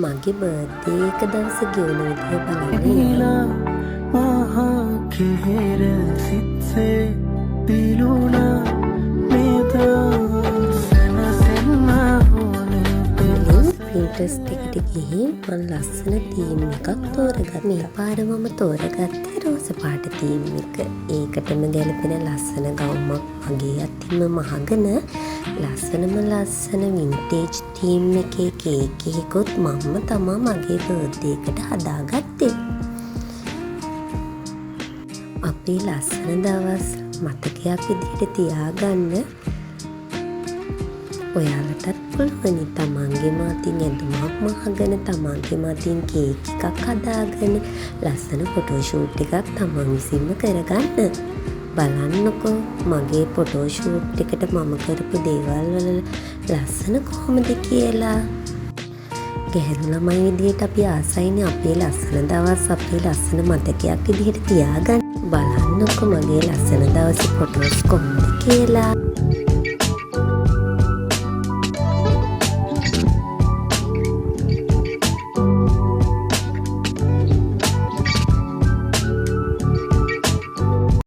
මගේ බර්ත්ඩේ එක දවස ගෙවුන විදිය බලන්න. පින්ට්‍රස්ට් එකට ගිහින් මම ලස්සන තීම් එකක් තෝරගත්තා. මේ පාර මම තෝරගත්තේ රෝස පාට තීම් එක. ඒකටම ගැලපෙන ලස්සන ගවුමක් මගේ අතින්ම මහගෙන ලස්සන වින්ටේජ් තීම් එකේ කේක් එකකුත් මම තමයි මගේ බර්ත්ඩේ එකට හදාගත්තේ. අපේ ලස්සන දවස් මතකයක් විදිහට තියාගන්න ඔයාලටත් පුළුවන් තමන්ගේම අතින් ඇඳුමක් මහගෙන තමන්ගේම අතින් කේක් එකක් හදාගෙන ලස්සන ෆොටෝ ෂූට් එකක් තමන් විසින්ම කරගන්න. බලන්නකෝ මගේ ෆොටෝ ෂූට් එකට මම කරපු දේවල් වල ලස්සන කොහොමද කියලා. ගැහැණු ළමයි විදියට අපි ආසයිනේ අපේ ලස්සන දවස් අපේ ලස්සන මතකයක් විදිහට තියාගන්න. බලන්නකෝ මගේ ලස්සන දවසේ ෆොටෝස් කොහොමද කියලා.